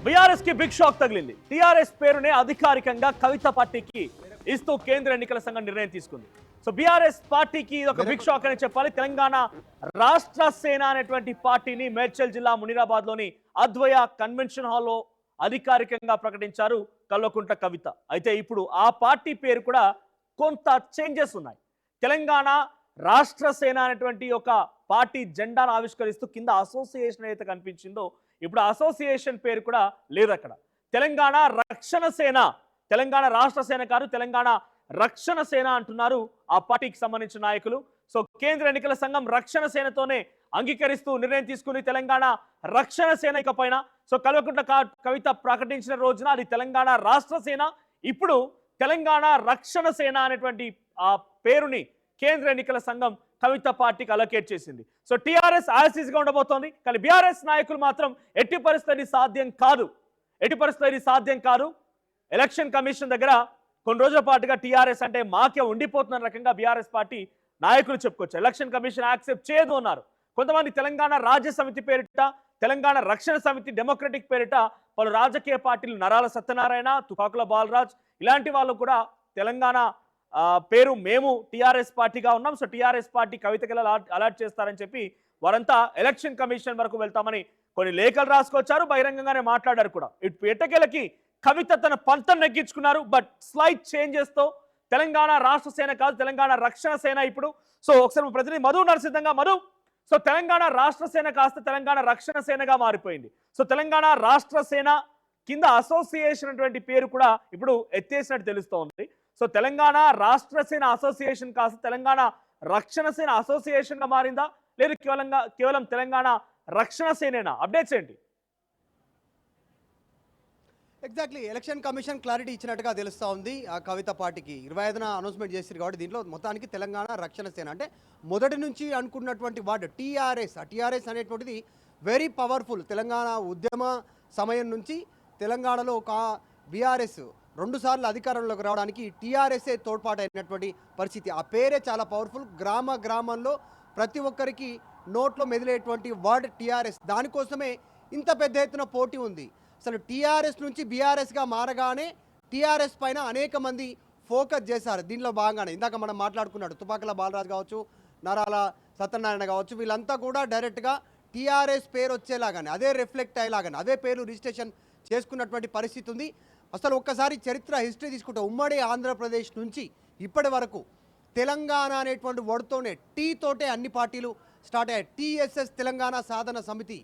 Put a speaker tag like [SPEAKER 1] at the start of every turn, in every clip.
[SPEAKER 1] BRS కి big shock తగిలింది. TRS పేరునే అధికారికంగా కవిత పార్టీకి ఇస్తూ కేంద్ర ఎన్నికల సంఘం నిర్ణయం తీసుకుంది. సో బీఆర్ఎస్ పార్టీకి ఇది ఒక బిగ్ షాక్ అని చెప్పాలి. తెలంగాణ రాష్ట్ర సేన అనేటువంటి పార్టీని మేడ్చల్ జిల్లా మునిరాబాద్ లోని అద్వయ కన్వెన్షన్ హాల్లో అధికారికంగా ప్రకటించారు కల్వకుంట్ల కవిత. అయితే ఇప్పుడు ఆ పార్టీ పేరు కూడా కొంత చేంజెస్ ఉన్నాయి. తెలంగాణ రాష్ట్ర సేన అనేటువంటి ఒక పార్టీ జెండాను ఆవిష్కరిస్తూ కింద అసోసియేషన్ అయితే కనిపించిందో ఇప్పుడు అసోసియేషన్ పేరు కూడా లేదు అక్కడ. తెలంగాణ రక్షణ సేన, తెలంగాణ రాష్ట్ర సేన కాదు, తెలంగాణ రక్షణ సేన అంటున్నారు ఆ పార్టీకి సంబంధించిన నాయకులు. సో కేంద్ర ఎన్నికల సంఘం రక్షణ సేనతోనే అంగీకరిస్తూ నిర్ణయం తీసుకుని తెలంగాణ రక్షణ సేన ఇకపైన సో కల్వకుంట్ల కవిత ప్రకటించిన రోజున అది తెలంగాణ రాష్ట్ర సేన. ఇప్పుడు తెలంగాణ రక్షణ సేన అనేటువంటి ఆ పేరుని కేంద్ర ఎన్నికల సంఘం కవిత పార్టీకి అలొకేట్ చేసింది. సో టీఆర్ఎస్ ఆర్ఎస్ఎస్గా ఉండబోతోంది. కానీ బీఆర్ఎస్ నాయకులు మాత్రం ఎట్టి పరిస్థితి సాధ్యం కాదు, ఎట్టి పరిస్థితి సాధ్యం కాదు. ఎలక్షన్ కమిషన్ దగ్గర కొన్ని రోజుల పాటుగా టీఆర్ఎస్ అంటే మాకే ఉండిపోతున్న రకంగా బీఆర్ఎస్ పార్టీ నాయకులు చెప్పుకోవచ్చు. ఎలక్షన్ కమిషన్ యాక్సెప్ట్ చేయదు అన్నారు. కొంతమంది తెలంగాణ రాజ్య సమితి పేరిట, తెలంగాణ రక్షణ సమితి డెమోక్రటిక్ పేరిట పలు రాజకీయ పార్టీలు నరాల సత్యనారాయణ, తుపాకుల బాలరాజ్ ఇలాంటి వాళ్ళు కూడా తెలంగాణ పేరు మేము టీఆర్ఎస్ పార్టీగా ఉన్నాం, సో టీఆర్ఎస్ పార్టీ కవితకి అలాట్ చేస్తారని చెప్పి వారంతా ఎలక్షన్ కమిషన్ వరకు వెళ్తామని కొన్ని లేఖలు రాసుకొచ్చారు, బహిరంగంగానే మాట్లాడారు కూడా. ఇటు ఎట్టకేలకి కవిత తన పంతం నెగ్గించుకున్నారు. బట్ స్లైట్ చేంజెస్తో తెలంగాణ రాష్ట్ర సేన కాదు, తెలంగాణ రక్షణ సేన ఇప్పుడు. సో ఒకసారి ప్రతినిధి మధు నరసిద్ధంగా. మధు, సో తెలంగాణ రాష్ట్ర సేన కాస్త తెలంగాణ రక్షణ సేనగా మారిపోయింది. సో తెలంగాణ రాష్ట్ర సేన కింద అసోసియేషన్ అటువంటి పేరు కూడా ఇప్పుడు ఎత్తేసినట్టు తెలుస్తోంది. సో తెలంగాణ రాష్ట్ర సేన అసోసియేషన్ కాస్త తెలంగాణ రక్షణ సేన అసోసియేషన్ గా మారిందా, లేదు కేవలం తెలంగాణ రక్షణ సేనేనా? అప్డేట్స్ ఏంటి?
[SPEAKER 2] ఎగ్జాక్ట్లీ ఎలక్షన్ కమిషన్ క్లారిటీ ఇచ్చినట్టుగా తెలుస్తూ ఉంది. ఆ కవిత పార్టీకి 25న అనౌన్స్మెంట్ చేశారు కాబట్టి దీంట్లో మొత్తానికి తెలంగాణ రక్షణ సేన అంటే మొదటి నుంచి అనుకున్నటువంటి వర్డ్ టీఆర్ఎస్. ఆ టీఆర్ఎస్ అనేటువంటిది వెరీ పవర్ఫుల్. తెలంగాణ ఉద్యమ సమయం నుంచి తెలంగాణలో ఒక బీఆర్ఎస్ 2 సార్లు అధికారంలోకి రావడానికి టీఆర్ఎస్ఏ తోడ్పాటు అయినటువంటి పరిస్థితి. ఆ పేరే చాలా పవర్ఫుల్. గ్రామంలో ప్రతి ఒక్కరికి నోట్లో మెదిలేటువంటి వర్డ్ టీఆర్ఎస్. దానికోసమే ఇంత పెద్ద ఎత్తున పోటీ ఉంది. అసలు టీఆర్ఎస్ నుంచి బీఆర్ఎస్గా మారగానే టీఆర్ఎస్ పైన అనేక మంది ఫోకస్ చేశారు. దీనిలో భాగంగానే ఇందాక మనం మాట్లాడుకున్నాడు తుపాకుల బాలరాజు కావచ్చు, నరాల సత్యనారాయణ కావచ్చు, వీళ్ళంతా కూడా డైరెక్ట్గా టీఆర్ఎస్ పేరు వచ్చేలాగానే అదే రిఫ్లెక్ట్ అయ్యేలాగానే అదే పేరు రిజిస్ట్రేషన్ చేసుకున్నటువంటి పరిస్థితి ఉంది. అసలు ఒక్కసారి చరిత్ర హిస్టరీ తీసుకుంటే ఉమ్మడి ఆంధ్రప్రదేశ్ నుంచి ఇప్పటి వరకు తెలంగాణ అనేటువంటి వర్డ్తోనే టీ తోటే అన్ని పార్టీలు స్టార్ట్ అయ్యాయి. టీఎస్ఎస్ తెలంగాణ సాధన సమితి,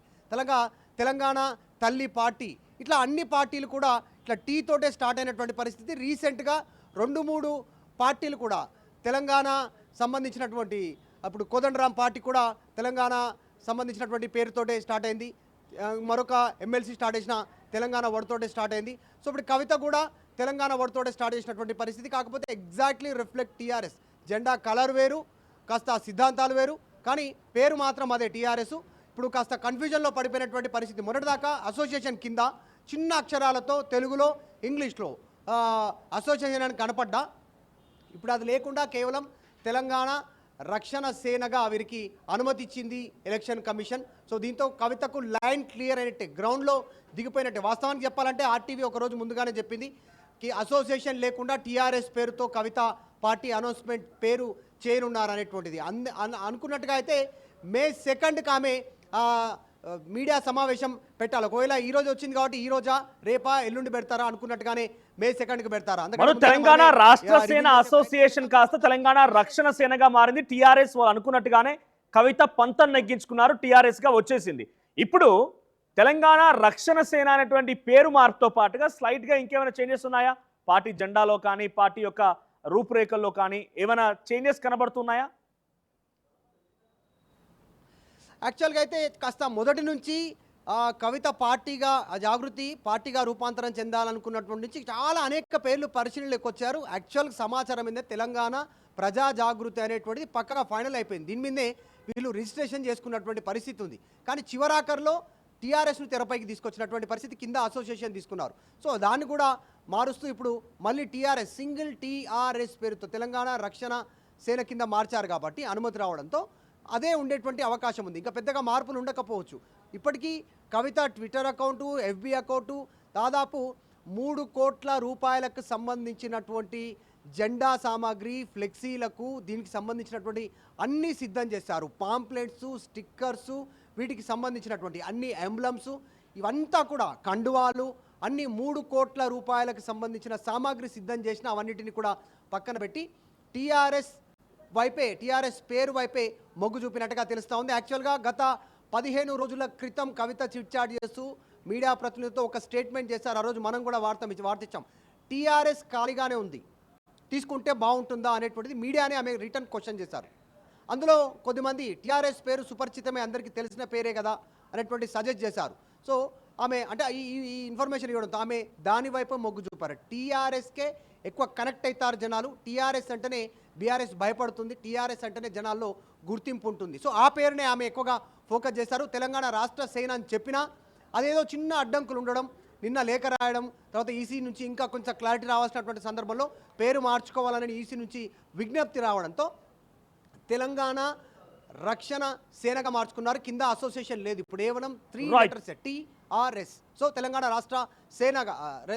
[SPEAKER 2] తెలంగాణ తల్లి పార్టీ, ఇట్లా అన్ని పార్టీలు కూడా ఇట్లా టీ తోటే స్టార్ట్ అయినటువంటి పరిస్థితి. రీసెంట్గా 2-3 పార్టీలు కూడా తెలంగాణ సంబంధించినటువంటి అప్పుడు కోదండరాం పార్టీ కూడా తెలంగాణ సంబంధించినటువంటి పేరుతోటే స్టార్ట్ అయింది. మరొక ఎమ్మెల్సీ స్టార్ట్ చేసిన తెలంగాణ వర్డ్తోటే స్టార్ట్ అయింది. సో ఇప్పుడు కవిత కూడా తెలంగాణ వర్డ్తోటే స్టార్ట్ చేసినటువంటి పరిస్థితి. కాకపోతే ఎగ్జాక్ట్లీ రిఫ్లెక్ట్ టీఆర్ఎస్. జెండా కలర్ వేరు, కాస్త సిద్ధాంతాలు వేరు, కానీ పేరు మాత్రం అదే టీఆర్ఎస్. ఇప్పుడు కాస్త కన్ఫ్యూజన్లో పడిపోయినటువంటి పరిస్థితి. మొదటిదాకా అసోసియేషన్ కింద చిన్న అక్షరాలతో తెలుగులో ఇంగ్లీష్లో అసోసియేషన్ అని కనపడ్డా ఇప్పుడు అది లేకుండా కేవలం తెలంగాణ రక్షణ సేనగా వీరికి అనుమతి ఇచ్చింది ఎలక్షన్ కమిషన్. సో దీంతో కవితకు లైన్ క్లియర్ అయినట్టే, గ్రౌండ్లో దిగిపోయినట్టే. వాస్తవానికి చెప్పాలంటే ఆర్టీవీ ఒకరోజు ముందుగానే చెప్పింది అసోసియేషన్ లేకుండా టీఆర్ఎస్ పేరుతో కవిత పార్టీ అనౌన్స్మెంట్ పేరు చేయనున్నారనేటువంటిది. అనుకున్నట్టుగా అయితే మే 2కి ఆమె మీడియా సమావేశం పెట్టాలి. ఒకవేళ ఈ రోజు వచ్చింది కాబట్టి ఈ రోజా రేపా ఎల్లుండి పెడతారా అనుకున్నట్టుగానే మే 2కి పెడతారా?
[SPEAKER 1] తెలంగాణ రాష్ట్ర సేన అసోసియేషన్ కాస్త తెలంగాణ రక్షణ సేనగా మారింది. టీఆర్ఎస్ వాళ్ళు అనుకున్నట్టుగానే కవిత పంతం నెగ్గించుకున్నారు, టీఆర్ఎస్ గా వచ్చేసింది. ఇప్పుడు తెలంగాణ రక్షణ సేన అనేటువంటి పేరు మార్పుతో పాటుగా స్లైట్ గా ఇంకేమైనా చేంజెస్ ఉన్నాయా? పార్టీ జెండాలో కానీ పార్టీ యొక్క రూపురేఖల్లో కానీ ఏమైనా చేంజెస్ కనబడుతున్నాయా?
[SPEAKER 2] యాక్చువల్గా అయితే కాస్త మొదటి నుంచి కవిత పార్టీగా జాగృతి పార్టీగా రూపాంతరం చెందాలనుకున్నటువంటి నుంచి చాలా అనేక పేర్లు పరిశీలనలోకి వచ్చారు. యాక్చువల్ సమాచారం మీద తెలంగాణ ప్రజా జాగృతి అనేటువంటిది పక్కగా ఫైనల్ అయిపోయింది. దీని మీదే వీళ్ళు రిజిస్ట్రేషన్ చేసుకున్నటువంటి పరిస్థితి ఉంది. కానీ చివరాఖర్లో టీఆర్ఎస్ను తెరపైకి తీసుకొచ్చినటువంటి పరిస్థితి, కింద అసోసియేషన్ తీసుకున్నారు. సో దాన్ని కూడా మారుస్తూ ఇప్పుడు మళ్ళీ టీఆర్ఎస్ సింగిల్ టీఆర్ఎస్ పేరుతో తెలంగాణ రక్షణ సేన కింద మార్చారు కాబట్టి అనుమతి రావడంతో అదే ఉండేటువంటి అవకాశం ఉంది. ఇంకా పెద్దగా మార్పులు ఉండకపోవచ్చు. ఇప్పటికీ కవిత ట్విట్టర్ అకౌంటు, ఎఫ్బి అకౌంటు దాదాపు 3 కోట్ల రూపాయలకు సంబంధించినటువంటి జెండా సామాగ్రి, ఫ్లెక్సీలకు దీనికి సంబంధించినటువంటి అన్నీ సిద్ధం చేశారు. పాంప్లెట్సు, స్టిక్కర్సు, వీటికి సంబంధించినటువంటి అన్ని ఎంబ్లమ్స్ ఇవంతా కూడా కండువాలు అన్ని 3 కోట్ల రూపాయలకు సంబంధించిన సామాగ్రి సిద్ధం చేసిన అవన్నిటిని కూడా పక్కన పెట్టి టీఆర్ఎస్ పేరు వైపే మొగ్గు చూపినట్టుగా తెలుస్తూ ఉంది. యాక్చువల్గా గత 15 రోజుల క్రితం కవిత చిట్చాట్ చేస్తూ మీడియా ప్రతినిధులతో ఒక స్టేట్మెంట్ చేశారు. ఆ రోజు మనం కూడా వార్త ఇచ్చాం. టీఆర్ఎస్ ఖాళీగానే ఉంది, తీసుకుంటే బాగుంటుందా అనేటువంటిది మీడియానే ఆమె రిటర్న్ క్వశ్చన్ చేశారు. అందులో కొద్దిమంది టీఆర్ఎస్ పేరు సుపరిచితమే, అందరికీ తెలిసిన పేరే కదా అనేటువంటి సజెస్ట్ చేశారు. సో ఆమె అంటే ఈ ఇన్ఫర్మేషన్ ఇవ్వడంతో ఆమె దాని వైపు మొగ్గు చూపారు. టీఆర్ఎస్కే ఎక్కువ కనెక్ట్ అవుతారు జనాలు. టీఆర్ఎస్ అంటేనే బీఆర్ఎస్ భయపడుతుంది, టీఆర్ఎస్ అంటేనే జనాల్లో గుర్తింపు ఉంటుంది. సో ఆ పేరునే ఆమె ఎక్కువగా ఫోకస్ చేశారు. తెలంగాణ రాష్ట్ర సేన అని చెప్పినా అదేదో చిన్న అడ్డంకులు ఉండడం, నిన్న లేఖ రాయడం, తర్వాత ఈసీ నుంచి ఇంకా కొంచెం క్లారిటీ రావాల్సినటువంటి సందర్భంలో పేరు మార్చుకోవాలని ఈసీ నుంచి విజ్ఞప్తి రావడంతో తెలంగాణ రక్షణ సేనగా మార్చుకున్నారు. కింద అసోసియేషన్ లేదు, ఇప్పుడు కేవలం 3 లెటర్స్ టీఆర్ఎస్. సో తెలంగాణ రాష్ట్ర సేనగా,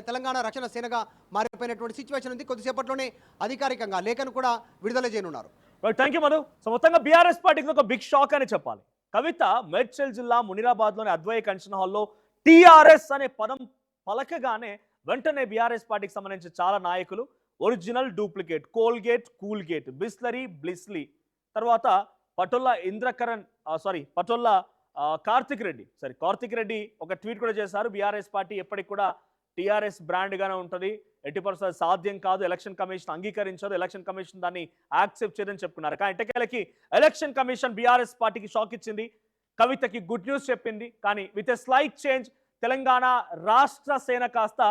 [SPEAKER 2] తెలంగాణ రక్షణ సేనగా మారిపోయినటువంటి సిచ్యువేషన్ ఉంది. కొద్దిసేపట్లోనే అధికారికంగా లేఖను కూడా విడుదల చేయనున్నారు.
[SPEAKER 1] Thank you Madhu. సో మొత్తంగా బీఆర్ఎస్ పార్టీకి ఒక బిగ్ షాక్ అని చెప్పాలి. కవిత మేడ్చల్ జిల్లా మునిరాబాద్లోని అద్వైయ కన్వెన్షన్ హాల్లో టీఆర్ఎస్ అనే పదం పలకగానే వెంటనే బీఆర్ఎస్ పార్టీకి సంబంధించిన చాలా నాయకులు ఒరిజినల్, డూప్లికేట్, కోల్గేట్, కూల్గేట్, బిస్లరీ, బ్లిస్లీ, తర్వాత పటోల్లా కార్తిక్ రెడ్డి ఒక ట్వీట్ కూడా చేశారు. బీఆర్ఎస్ పార్టీ ఎప్పటికి కూడా టీఆర్ఎస్ బ్రాండ్గానే ఉంటుంది, ఎట్టి పరిస్థితుల్లో సాధ్యం కాదు, ఎలక్షన్ కమిషన్ అంగీకరించదు, ఎలక్షన్ కమిషన్ దాన్ని యాక్సెప్ట్ చేయదని చెప్పుకున్నారు. కానీ ఎట్టకేలకి ఎలక్షన్ కమిషన్ బీఆర్ఎస్ పార్టీకి షాక్ ఇచ్చింది, కవితకి గుడ్ న్యూస్ చెప్పింది. కానీ with a slight change Telangana రాష్ట్ర సేన కాస్త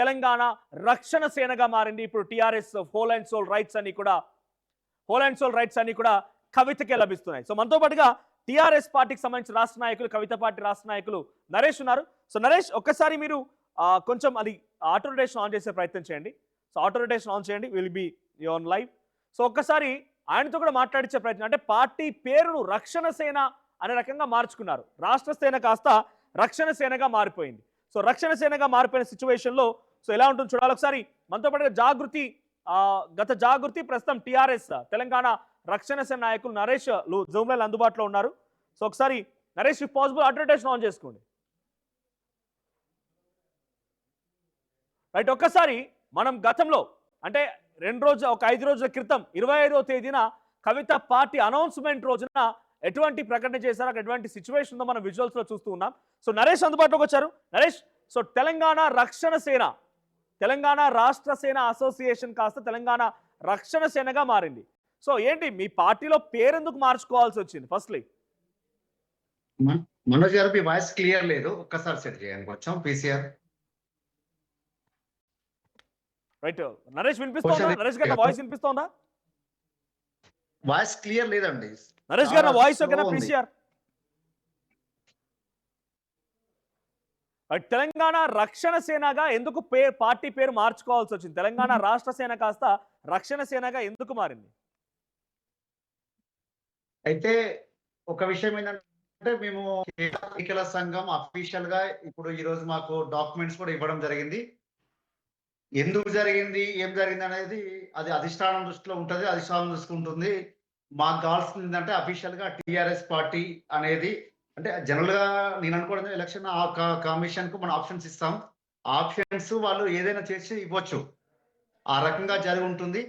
[SPEAKER 1] తెలంగాణ రక్షణ సేనగా మారింది. ఇప్పుడు TRS whole and sole rights అన్ని కూడా కవితకే లభిస్తున్నాయి. సో మనతో పాటుగా టీఆర్ఎస్ పార్టీకి సంబంధించిన రాష్ట్ర నాయకులు, కవిత పార్టీ రాష్ట్ర నాయకులు నరేష్ ఉన్నారు. సో నరేష్, ఒక్కసారి మీరు కొంచెం అది ఆటో రొటేషన్ ఆన్ చేసే ప్రయత్నం చేయండి. సో ఆటో రొటేషన్ ఆన్ చేయండి, will be on live. So ఒక్కసారి ఆయనతో కూడా మాట్లాడించే ప్రయత్నం, అంటే పార్టీ పేరును రక్షణ సేన అనే రకంగా మార్చుకున్నారు. రాష్ట్ర సేన కాస్త రక్షణ సేనగా మారిపోయింది. సో రక్షణ సేనగా మారిపోయిన సిచ్యువేషన్లో సో ఎలా ఉంటుంది చూడాలి. ఒకసారి మనతో పాటుగా గత జాగృతి ప్రస్తుతం టీఆర్ఎస్ తెలంగాణ రక్షణ సేన నాయకులు నరేష్ జూమ్ లైన్ అందుబాటులో ఉన్నారు. సో ఒకసారి Naresh, if possible auto rotation on చేసుకోండి. రైట్, ఒక్కసారి మనం గతంలో అంటే ఒక 5 రోజుల క్రితం 25వ తేదీన కవిత పార్టీ అనౌన్స్మెంట్ రోజున ఎటువంటి ప్రకటన చేశారో, ఎటువంటి సిచ్యువేషన్ ఉందో మనం విజువల్స్ లో చూస్తూ ఉన్నాం. సో నరేష్ అందుబాటులోకి వచ్చారు. నరేష్, సో తెలంగాణ రక్షణ సేన, తెలంగాణ రాష్ట్ర సేన అసోసియేషన్ కాస్త తెలంగాణ రక్షణ సేనగా మారింది. సో ఏంటి మీ పార్టీలో పేరెందుకు మార్చుకోవాల్సి వచ్చింది? ఫస్ట్లీ
[SPEAKER 3] మనోజ్ గారు, మీ వాయిస్ క్లియర్ లేదు, ఒక్కసారి సెట్ చేయండి కొంచెం పీసీఆర్.
[SPEAKER 1] రైట్, నరేష్ వినిపిస్తోందా? నరేష్ గారు వాయిస్ వినిపిస్తోందా?
[SPEAKER 3] వాయిస్ క్లియర్ లేదండి
[SPEAKER 1] నరేష్ గారు, వాయిస్ ఓకేనా? పీసీఆర్. తెలంగాణ రక్షణ సేనగా ఎందుకు పార్టీ పేరు మార్చుకోవాల్సి వచ్చింది? తెలంగాణ రాష్ట్ర సేన కాస్త రక్షణ సేనగా ఎందుకు మారింది?
[SPEAKER 3] అయితే ఒక విషయం ఏంటంటే, మేము ఎన్నికల సంఘం అఫీషియల్ గా ఇప్పుడు ఈ రోజు మాకు డాక్యుమెంట్స్ కూడా ఇవ్వడం జరిగింది. ఎందుకు జరిగింది, ఏం జరిగింది అనేది అది అధిష్టానం దృష్టిలో ఉంటుంది, అధిష్టానం దృష్టి ఉంటుంది. మాకు కావాల్సింది ఏంటంటే అఫీషియల్ గా టీఆర్ఎస్ పార్టీ అనేది, అంటే జనరల్ గా నేను అనుకోవడం ఎలక్షన్ కమిషన్ కు మనం ఆప్షన్స్ ఇస్తాం, ఆప్షన్స్ వాళ్ళు ఏదైనా చేసి ఇవ్వచ్చు, ఆ రకంగా జరిగి ఉంటుంది.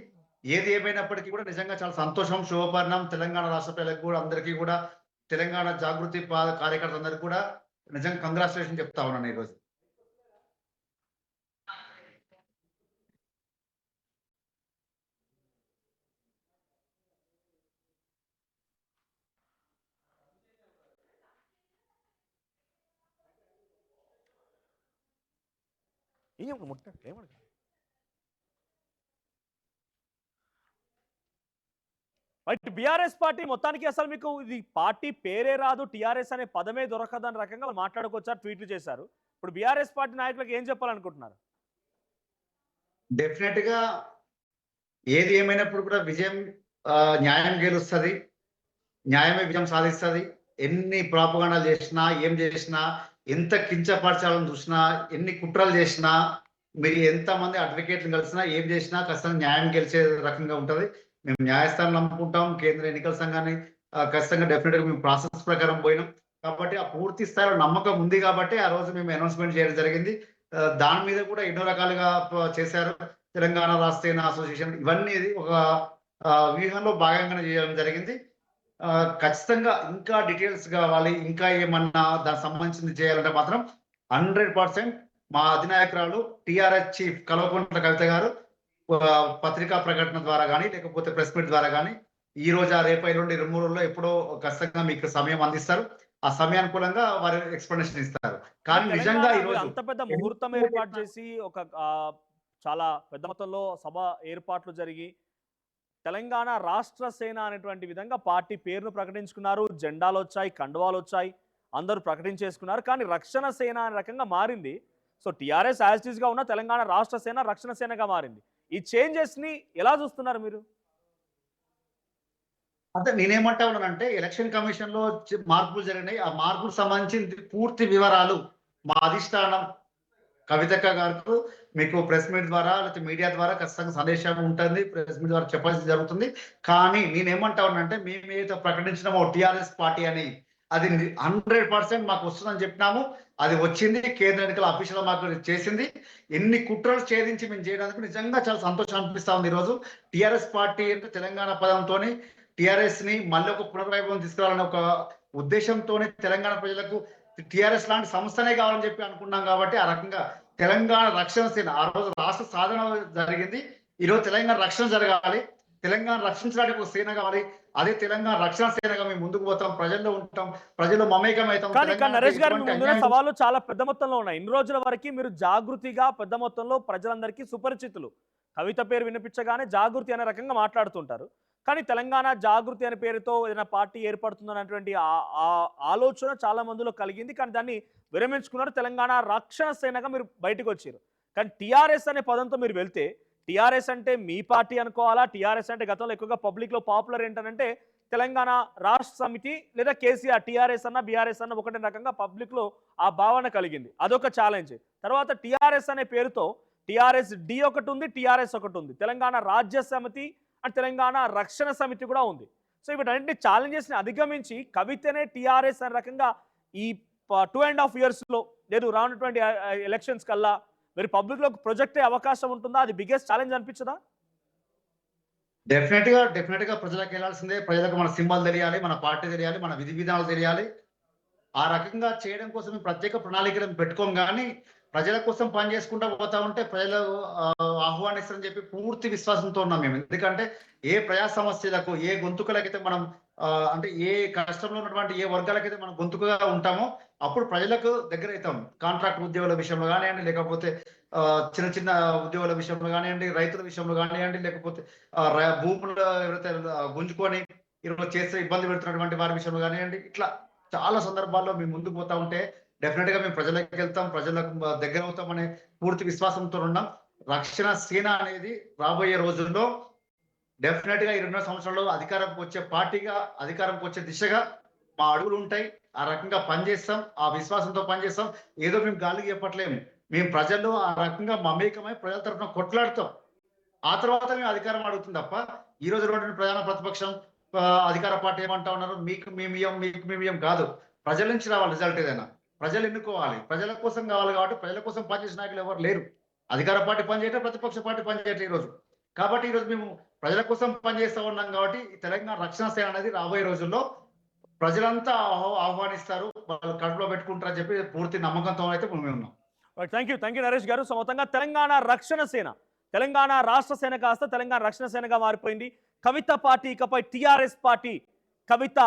[SPEAKER 3] ఏది ఏమైనప్పటికీ కూడా నిజంగా చాలా సంతోషం, శుభపరిణామం. తెలంగాణ రాష్ట్ర ప్రజలకు కూడా, అందరికీ కూడా, తెలంగాణ జాగృతి కార్యకర్తలందరికీ కూడా నిజంగా కంగ్రాచులేషన్ చెప్తా ఉన్నాను ఈరోజు.
[SPEAKER 1] బీఆర్ఎస్ పార్టీ మొత్తానికి అసలు మీకు ఇది పార్టీ పేరే రాదు, టీఆర్ఎస్ అనే పదమే దొరకదు అనే రకంగా మాట్లాడుకొచ్చారు, ట్వీట్లు చేశారు. ఇప్పుడు బీఆర్ఎస్ పార్టీ నాయకులకు ఏం చెప్పాలనుకుంటున్నారు?
[SPEAKER 3] డెఫినెట్ గా ఏది ఏమైనప్పుడు కూడా విజయం న్యాయం గెలుస్తుంది. న్యాయమే విజయం సాధిస్తుంది. ఎన్ని ప్రాపగాండాలు చేసినా, ఏం చేసినా, ఎంత కించపరచాలని చూసినా, ఎన్ని కుట్రలు చేసినా, మీరు ఎంతమంది అడ్వకేట్లు కలిసినా, ఏం చేసినా ఖచ్చితంగా న్యాయం గెలిచే రకంగా ఉంటది. మేము న్యాయస్థానం నమ్ముకుంటాం. కేంద్ర ఎన్నికల సంఘాన్ని ఖచ్చితంగా డెఫినెట్‌గా మేము ప్రాసెస్ ప్రకారం పోయినాం. కాబట్టి ఆ పూర్తి స్థాయిలో నమ్మకం ఉంది కాబట్టి ఆ రోజు మేము అనౌన్స్‌మెంట్ చేయడం జరిగింది. దాని మీద కూడా ఎన్నో రకాలుగా చేశారు. తెలంగాణ రాష్ట్ర సేన అసోసియేషన్ ఇవన్నీ ఒక వ్యూహంలో భాగంగానే చేయడం జరిగింది. ఖచ్చితంగా ఇంకా డీటెయిల్స్ కావాలి. ఇంకా ఏమన్నా దానికి సంబంధించింది చేయాలంటే మాత్రం 100% మా అధినాయకురాలు టీఆర్ఎస్ చీఫ్ కల్వకుంట్ల కవిత గారు పత్రికా ప్రకటన ద్వారా గానీ, లేకపోతే ప్రెస్ మీట్ ద్వారా గానీ, ఈ రోజు రేపు ఎల్లుండి 2-3 రోజుల్లో ఎప్పుడో ఖచ్చితంగా మీకు సమయం అందిస్తారు. ఆ సమయానుకూలంగా వారు ఎక్స్‌ప్లనేషన్ ఇస్తారు. కానీ నిజంగా
[SPEAKER 1] తెలంగాణ
[SPEAKER 3] ఈ రోజు
[SPEAKER 1] అంత పెద్ద ముహూర్తం ఏర్పాటు చేసి ఒక చాలా పెద్ద మొత్తంలో సభ ఏర్పాట్లు జరిగి తెలంగాణ రాష్ట్ర సేన అనేటువంటి విధంగా పార్టీ పేరును ప్రకటించుకున్నారు. జెండాలు వచ్చాయి, కండువాలు వచ్చాయి, అందరూ ప్రకటించేసుకున్నారు. కానీ రక్షణ సేన అనే రకంగా మారింది. So TRS as it is గా ఉన్న తెలంగాణ రాష్ట్ర సేన రక్షణ సేనగా మారింది. ఈ చేంజెస్ ని ఎలా చూస్తున్నారు మీరు?
[SPEAKER 3] అంటే నేనేమంటా ఉన్నానంటే ఎలక్షన్ కమిషన్ లో మార్పులు జరిగినాయి. ఆ మార్పులకు సంబంధించి పూర్తి వివరాలు మా అధిష్టానం కవితక్క గారికి మీకు ప్రెస్ మీట్ ద్వారా లేకపోతే మీడియా ద్వారా ఖచ్చితంగా సందేశం ఉంటుంది. ప్రెస్ మీట్ ద్వారా చెప్పాల్సి జరుగుతుంది. కానీ నేనేమంటా ఉన్నానంటే మేము ఏదైతే ప్రకటించినామో టీఆర్ఎస్ పార్టీ అని అది 100% మాకు వస్తుందని చెప్పినాము. అది వచ్చింది. కేంద్ర ఎన్నికల ఆఫీసులో మాకు చేసింది. ఎన్ని కుట్రలు ఛేదించి మేము చేయడానికి నిజంగా చాలా సంతోషం అనిపిస్తా ఉంది. ఈరోజు టీఆర్ఎస్ పార్టీ అంటే తెలంగాణ పదంతోని టీఆర్ఎస్ ని మళ్ళీ ఒక పునర్వైభవం తీసుకురావాలనే ఒక ఉద్దేశంతోనే తెలంగాణ ప్రజలకు టీఆర్ఎస్ లాంటి సంస్థనే కావాలని చెప్పి అనుకున్నాం. కాబట్టి ఆ రకంగా తెలంగాణ రక్షణ సేన ఆ రోజు రాష్ట్ర సాధన జరిగింది. ఈరోజు తెలంగాణ రక్షణ జరగాలి. తెలంగాణ రక్షించడానికి ఒక సేన కావాలి. అదే తెలంగాణ రక్షణ సేనగా మేము ముందుకు పోతాం. ప్రజల్లో ఉంటాం. ప్రజల్లో మమేకం అవుతాం.
[SPEAKER 1] కానీ నరేష్ గారు ముందున్న సవాళ్ళు చాలా పెద్ద మొత్తంలో ఉన్నాయి. ఇన్ని రోజుల వరకు మీరు జాగృతిగా పెద్ద మొత్తంలో ప్రజలందరికీ సుపరిచితులు. కవిత పేరు వినిపించగానే జాగృతి అనే రకంగా మాట్లాడుతుంటారు. కానీ తెలంగాణ జాగృతి అనే పేరుతో ఏదైనా పార్టీ ఏర్పడుతుందన్నటువంటి ఆలోచన చాలా మందిలో కలిగింది. కానీ దాన్ని విరమించుకున్నారు. తెలంగాణ రక్షణ సేనగా మీరు బయటకు వచ్చారు. కానీ టీఆర్ఎస్ అనే పదంతో మీరు వెళ్తే టీఆర్ఎస్ అంటే మీ పార్టీ అనుకోవాలా? టీఆర్ఎస్ అంటే గతంలో ఎక్కువగా పబ్లిక్ లో పాపులర్ ఏంటంటే తెలంగాణ రాష్ట్ర సమితి లేదా కేసీఆర్, టీఆర్ఎస్ అన్న బీఆర్ఎస్ అన్న ఒకటే రకంగా పబ్లిక్ లో ఆ భావన కలిగింది. అదొక ఛాలెంజ్. తర్వాత టీఆర్ఎస్ అనే పేరుతో టీఆర్ఎస్ డి ఒకటి ఉంది, టీఆర్ఎస్ ఒకటి ఉంది. తెలంగాణ రాజ్య సమితి అండ్ తెలంగాణ రక్షణ సమితి కూడా ఉంది. సో వీటన్నింటినీ ఛాలెంజెస్ని అధిగమించి కవితనే టీఆర్ఎస్ అనే రకంగా ఈ 2.5 years లో లేదు రానున్నటువంటి ఎలక్షన్స్ కల్లా మీరు పబ్లిక్ లో ప్రొజెక్ట్ అయ్యే అవకాశం ఉంటుందా? అది బిగ్గెస్ట్ ఛాలెంజ్ అనిపించదా?
[SPEAKER 3] డెఫినెట్ గా ప్రజలకు వెళ్ళాల్సిందే. ప్రజలకు మన సింబల్ తెలియాలి, మన పార్టీ తెలియాలి, మన విధి విధానాలు తెలియాలి. ఆ రకంగా చేయడం కోసం ప్రత్యేక ప్రణాళికలను పెట్టుకోం. కానీ ప్రజల కోసం పని చేసుకుంటూ పోతా ఉంటే ప్రజలు ఆహ్వానిస్తారని చెప్పి పూర్తి విశ్వాసంతో ఉన్నాం మేము. ఎందుకంటే ఏ ప్రజా సమస్యలకు ఏ గొంతుకలకైతే మనం అంటే ఏ కష్టంలో ఉన్నటువంటి ఏ వర్గాలకైతే మనం గొంతుకగా ఉంటామో అప్పుడు ప్రజలకు దగ్గర అవుతాం. కాంట్రాక్ట్ ఉద్యోగుల విషయంలో కానివ్వండి, లేకపోతే చిన్న చిన్న ఉద్యోగుల విషయంలో కానివ్వండి, రైతుల విషయంలో కానివ్వండి, లేకపోతే భూములు ఎవరైతే గుంజుకొని ఈరోజు చేస్తే ఇబ్బంది పెడుతున్నటువంటి వారి విషయంలో కానివ్వండి, ఇట్లా చాలా సందర్భాల్లో మేము ముందుకు పోతా ఉంటే డెఫినెట్ గా మేము ప్రజలకు వెళ్తాం, ప్రజలకు దగ్గర అవుతాం అనే పూర్తి విశ్వాసంతో ఉన్నాం. రక్షణ సేన అనేది రాబోయే రోజుల్లో డెఫినెట్ గా ఈ 2 సంవత్సరాల్లో అధికారంకి వచ్చే పార్టీగా, అధికారంకి వచ్చే దిశగా మా అడుగులు ఉంటాయి. ఆ రకంగా పనిచేస్తాం, ఆ విశ్వాసంతో పనిచేస్తాం. ఏదో మేము గాలికి చెప్పట్లేము. మేము ప్రజల్లో ఆ రకంగా మమేకమై ప్రజల తరఫున కొట్లాడుతాం. ఆ తర్వాత మేము అధికారం అడుగుతుంది తప్ప ఈ రోజు ప్రధాన ప్రతిపక్షం అధికార పార్టీ ఏమంటా ఉన్నారు, మీకు మేమియం కాదు. ప్రజల నుంచి రావాలి రిజల్ట్. ఏదైనా ప్రజలు ఎన్నుకోవాలి, ప్రజల కోసం కావాలి. కాబట్టి ప్రజల కోసం పనిచేసే నాయకులు ఎవరు లేరు. అధికార పార్టీ పనిచేయటం, ప్రతిపక్ష పార్టీ పనిచేయట్లేదు ఈరోజు. కాబట్టి ఈరోజు మేము ప్రజల కోసం పనిచేస్తా ఉన్నాం. కాబట్టి తెలంగాణ రక్షణ సేన అనేది రాబోయే రోజుల్లో ప్రజలంతా ఆహ్వానిస్తారు, వాళ్ళు కడుపులో పెట్టుకుంటారని చెప్పి పూర్తి నమ్మకంతో అయితే మేము ఉన్నాం.
[SPEAKER 1] థ్యాంక్ యూ నరేష్ గారు. సో మొత్తంగా తెలంగాణ రక్షణ సేన, తెలంగాణ రాష్ట్ర సేన కాస్త తెలంగాణ రక్షణ సేనగా మారిపోయింది. కవిత పార్టీ ఇకపై టీఆర్ఎస్ పార్టీ. కవిత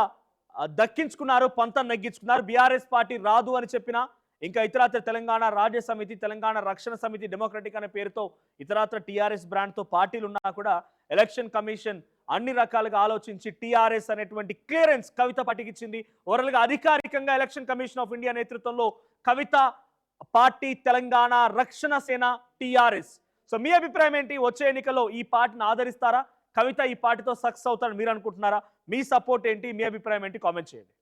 [SPEAKER 1] దక్కించుకున్నారు, పంతం నెగ్గించుకున్నారు. బీఆర్ఎస్ పార్టీ రాదు అని చెప్పినా ఇంకా ఇతరాత్ర తెలంగాణ రాజ్య సమితి, తెలంగాణ రక్షణ సమితి, డెమోక్రటిక్ అనే పేరుతో ఇతరాత్ర టీఆర్ఎస్ బ్రాండ్తో పార్టీలు ఉన్నా కూడా ఎలక్షన్ కమిషన్ అన్ని రకాలుగా ఆలోచించి టీఆర్ఎస్ అనేటువంటి క్లియరెన్స్ కవిత పార్టీకి ఇచ్చింది. ఓవరాల్గా అధికారికంగా ఎలక్షన్ కమిషన్ ఆఫ్ ఇండియా నేతృత్వంలో కవిత పార్టీ తెలంగాణ రక్షణ సేన టీఆర్ఎస్. సో మీ అభిప్రాయం ఏంటి? వచ్చే ఎన్నికల్లో ఈ పార్టీని ఆదరిస్తారా? కవిత ఈ పార్టీతో సక్సెస్ అవుతారని మీరు అనుకుంటున్నారా? మీ సపోర్ట్ ఏంటి, మీ అభిప్రాయం ఏంటి? కామెంట్ చేయండి.